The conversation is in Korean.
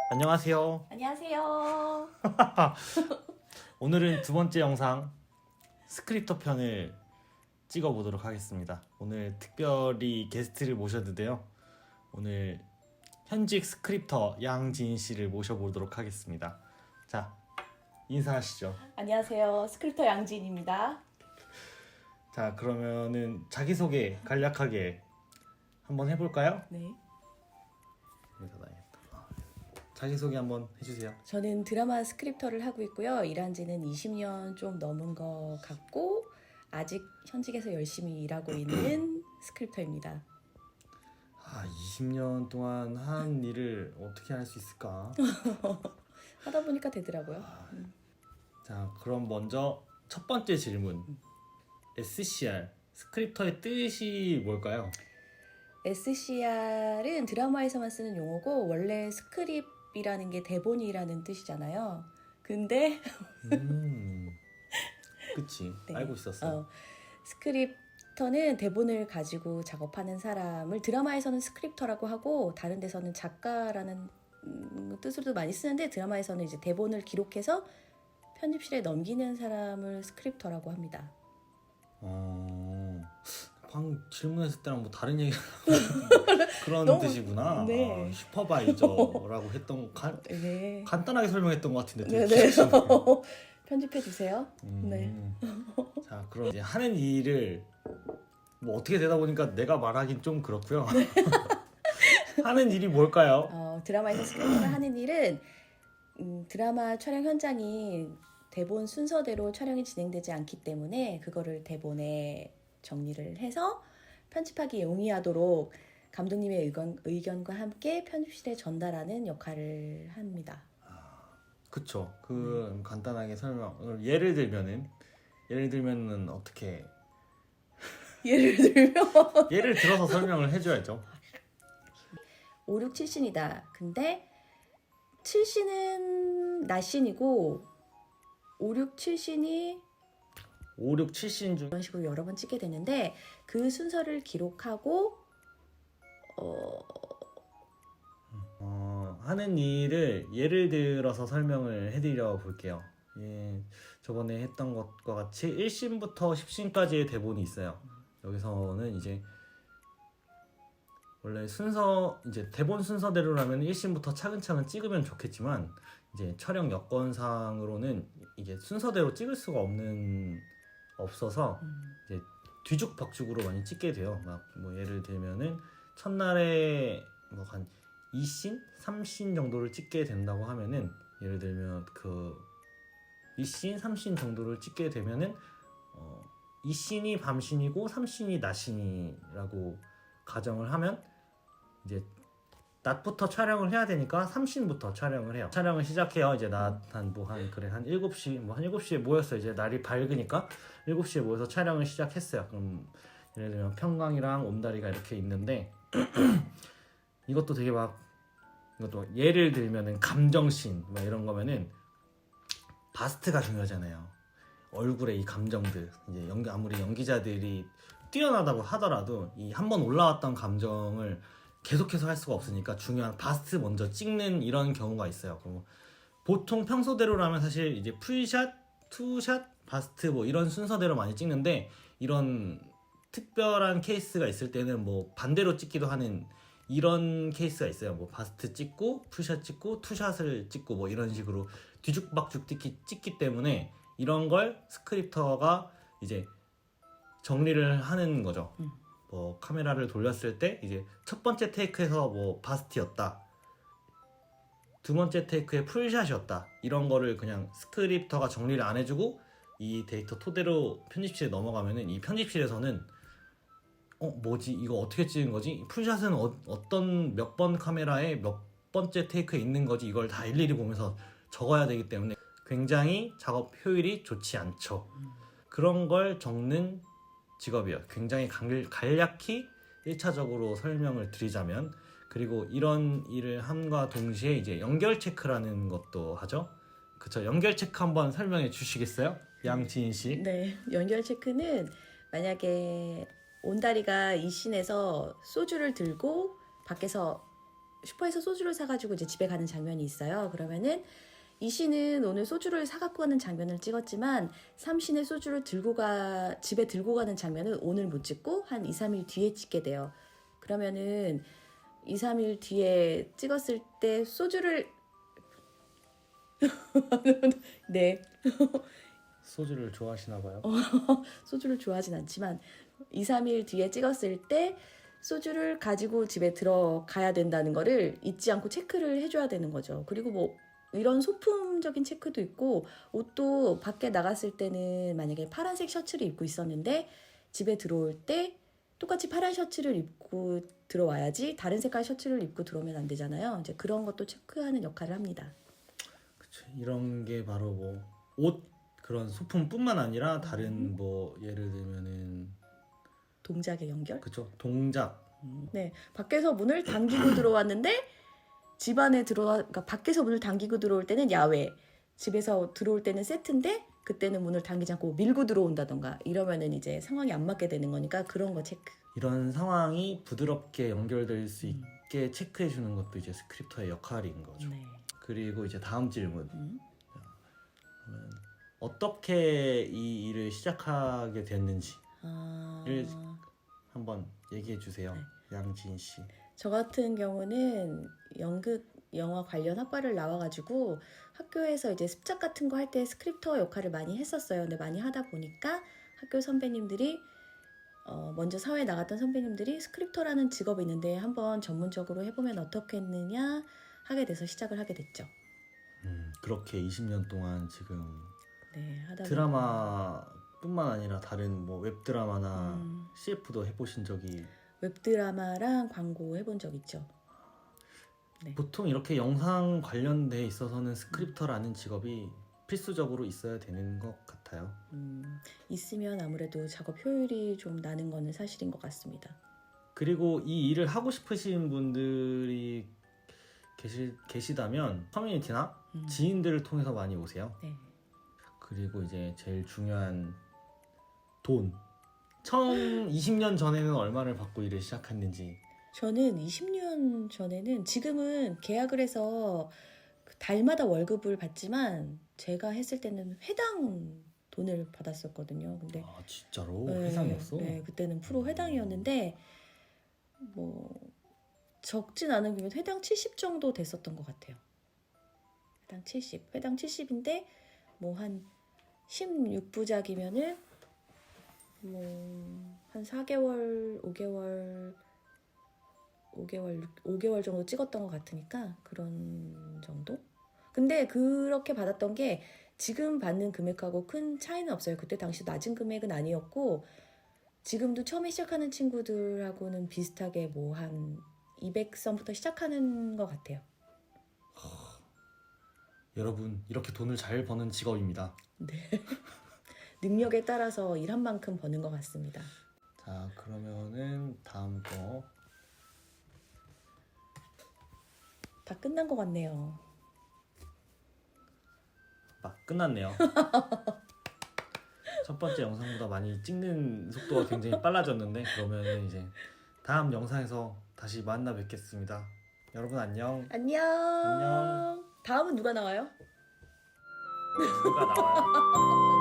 안녕하세요. 안녕하세요. 오늘은 두 번째 영상 스크립터 편을 찍어보도록 하겠습니다. 오늘 특별히 게스트를 모셨는데요. 오늘 현직 스크립터 양지인 씨를 모셔보도록 하겠습니다. 자, 인사하시죠. 안녕하세요. 스크립터 양진입니다. 자, 그러면은 자기소개 간략하게 한번 해볼까요? 네. 자기소개 한번 해주세요. 저는 드라마 스크립터를 하고 있고요. 일한 지는 20년 좀 넘은 것 같고 아직 현직에서 열심히 일하고 있는 스크립터입니다. 20년 동안 한 일을 어떻게 할 수 있을까? 하다 보니까 되더라고요. 자, 그럼 먼저 첫 번째 질문. SCR, 스크립터의 뜻이 뭘까요? SCR은 드라마에서만 쓰는 용어고 원래 스크립이라는 게 대본이라는 뜻이잖아요. 근데 그치, 네. 알고 있었어. 스크립터는 대본을 가지고 작업하는 사람을 드라마에서는 스크립터라고 하고 다른 데서는 작가라는 뜻으로도 많이 쓰는데 드라마에서는 이제 대본을 기록해서 편집실에 넘기는 사람을 스크립터라고 합니다. 방금 질문했을 때랑 뭐 다른 얘기 그런 너무, 뜻이구나. 네. 슈퍼바이저라고 했던 거 네. 간단하게 설명했던 것 같은데 되게 네네. 길었네. 편집해 주세요. 네. 자, 그럼 이제 하는 일을 뭐 어떻게 되다 보니까 내가 말하긴 좀 그렇고요. 하는 일이 뭘까요? 드라마에서 스크립터가 하는 일은 드라마 촬영 현장이 대본 순서대로 촬영이 진행되지 않기 때문에 그거를 대본에 정리를 해서 편집하기 용이하도록 감독님의 의견과 함께 편집실에 전달하는 역할을 합니다. 그쵸. 간단하게 설명. 예를 들면은 어떻게? 예를 들면 예를 들어서 설명을 해줘야죠. 5, 6, 7신이다. 근데 7신은 낮신이고 5, 6, 7신이 5, 6, 7신 중 이런 식으로 여러 번 찍게 되는데 그 순서를 기록하고 하는 일을 예를 들어서 설명을 해드려 볼게요. 저번에 했던 것과 같이 1신부터 10신까지의 대본이 있어요. 여기서는 이제 원래 이제 대본 순서대로라면 1신부터 차근차근 찍으면 좋겠지만 이제 촬영 여건상으로는 이게 순서대로 찍을 수가 없어서 이제 뒤죽박죽으로 많이 찍게 돼요. 막 뭐 예를 들면은 첫날에 뭐 한 2신, 3신 정도를 찍게 된다고 하면은 예를 들면 2신, 3신 정도를 찍게 되면은 2신이 밤신이고 3신이 낮신이라고 가정을 하면 이제 낮부터 촬영을 해야 되니까 3신부터 촬영을 해요. 촬영을 시작해요. 이제 한 7시, 한 7시에 모였어요. 이제 날이 밝으니까 7시에 모여서 촬영을 시작했어요. 그럼 예를 들면 평강이랑 옴다리가 이렇게 있는데 이것도 예를 들면은 감정씬 막 이런 거면은 바스트가 중요하잖아요. 얼굴에 이 감정들 이제 아무리 연기자들이 뛰어나다고 하더라도 이 한번 올라왔던 감정을 계속해서 할 수가 없으니까 중요한 바스트 먼저 찍는 이런 경우가 있어요. 그럼 보통 평소대로라면 사실 이제 풀샷, 투샷, 바스트 뭐 이런 순서대로 많이 찍는데 이런 특별한 케이스가 있을 때는 뭐 반대로 찍기도 하는 이런 케이스가 있어요. 뭐 바스트 찍고 풀샷 찍고 투샷을 찍고 뭐 이런 식으로 뒤죽박죽 찍기 때문에 이런 걸 스크립터가 이제 정리를 하는 거죠. 뭐 카메라를 돌렸을 때 이제 첫 번째 테이크에서 뭐 바스트였다, 두 번째 테이크에 풀샷이었다 이런 거를 그냥 스크립터가 정리를 안 해주고 이 데이터 토대로 편집실에 넘어가면은 이 편집실에서는 뭐지 이거 어떻게 찍은 거지? 풀샷은 어떤 몇 번 카메라에 몇 번째 테이크에 있는 거지? 이걸 다 일일이 보면서 적어야 되기 때문에 굉장히 작업 효율이 좋지 않죠. 그런 걸 적는 직업이에요. 굉장히 간략히 1차적으로 설명을 드리자면, 그리고 이런 일을 함과 동시에 이제 연결 체크라는 것도 하죠. 그쵸? 연결 체크 한번 설명해 주시겠어요? 양지인 씨. 네, 연결 체크는 만약에 온다리가 이 씬에서 소주를 들고 밖에서 슈퍼에서 소주를 사가지고 이제 집에 가는 장면이 있어요. 그러면은 이 씨는 오늘 소주를 사갖고 가는 장면을 찍었지만 삼씨는 소주를 집에 들고 가는 장면은 오늘 못 찍고 한 2, 3일 뒤에 찍게 돼요. 그러면은 2, 3일 뒤에 찍었을 때 소주를 네. 소주를 좋아하시나 봐요. 소주를 좋아하진 않지만 2, 3일 뒤에 찍었을 때 소주를 가지고 집에 들어가야 된다는 거를 잊지 않고 체크를 해줘야 되는 거죠. 그리고 뭐 이런 소품적인 체크도 있고 옷도 밖에 나갔을 때는 만약에 파란색 셔츠를 입고 있었는데 집에 들어올 때 똑같이 파란 셔츠를 입고 들어와야지 다른 색깔 셔츠를 입고 들어오면 안 되잖아요. 이제 그런 것도 체크하는 역할을 합니다. 그쵸. 이런 게 바로 뭐 옷 그런 소품뿐만 아니라 다른 뭐 예를 들면은 동작의 연결? 그쵸 동작 네, 밖에서 문을 당기고 들어왔는데 집 안에 그러니까 밖에서 문을 당기고 들어올 때는 야외, 집에서 들어올 때는 세트인데 그때는 문을 당기지 않고 밀고 들어온다던가 이러면은 이제 상황이 안 맞게 되는 거니까 그런 거 체크. 이런 상황이 부드럽게 연결될 수 있게 체크해 주는 것도 이제 스크립터의 역할인 거죠. 네. 그리고 이제 다음 질문. 그러면 어떻게 이 일을 시작하게 됐는지를 한번 얘기해 주세요. 네. 양진 씨. 저 같은 경우는 연극, 영화 관련 학과를 나와가지고 학교에서 이제 습작 같은 거 할 때 스크립터 역할을 많이 했었어요. 근데 많이 하다 보니까 학교 선배님들이 먼저 사회에 나갔던 선배님들이 스크립터라는 직업이 있는데 한번 전문적으로 해보면 어떻겠느냐 하게 돼서 시작을 하게 됐죠. 그렇게 20년 동안 지금 네, 하다 드라마뿐만 아니라 다른 뭐 웹드라마나 CF도 해보신 적이 웹드라마랑 광고 해본 적 있죠. 네. 보통 이렇게 영상 관련돼 있어서는 스크립터라는 직업이 필수적으로 있어야 되는 것 같아요. 있으면 아무래도 작업 효율이 좀 나는 거는 사실인 것 같습니다. 그리고 이 일을 하고 싶으신 분들이 계시다면 커뮤니티나 지인들을 통해서 많이 오세요. 네. 그리고 이제 제일 중요한 돈. 처음 20년 전에는 얼마를 받고 일을 시작했는지. 저는 20년 전에는 지금은 계약을 해서 달마다 월급을 받지만 제가 했을 때는 회당 돈을 받았었거든요. 근데 아 진짜로? 네, 회상이었어? 네, 그때는 프로 회당이었는데 뭐 적진 않은 금액 회당 70 정도 됐었던 것 같아요. 회당 70. 회당 70인데 뭐 한 16부작이면은 뭐 한 4개월, 5개월 정도 찍었던 것 같으니까 그런 정도? 근데 그렇게 받았던 게 지금 받는 금액하고 큰 차이는 없어요. 그때 당시 낮은 금액은 아니었고 지금도 처음에 시작하는 친구들하고는 비슷하게 뭐 한 200선부터 시작하는 것 같아요. 여러분 이렇게 돈을 잘 버는 직업입니다. 네. 능력에 따라서 일한 만큼 버는 것 같습니다. 자 그러면은 다음 거. 다 끝난 것 같네요. 막 끝났네요. 첫 번째 영상보다 많이 찍는 속도가 굉장히 빨라졌는데 그러면 이제 다음 영상에서 다시 만나 뵙겠습니다. 여러분 안녕. 안녕. 안녕. 다음은 누가 나와요? 누가 나와요?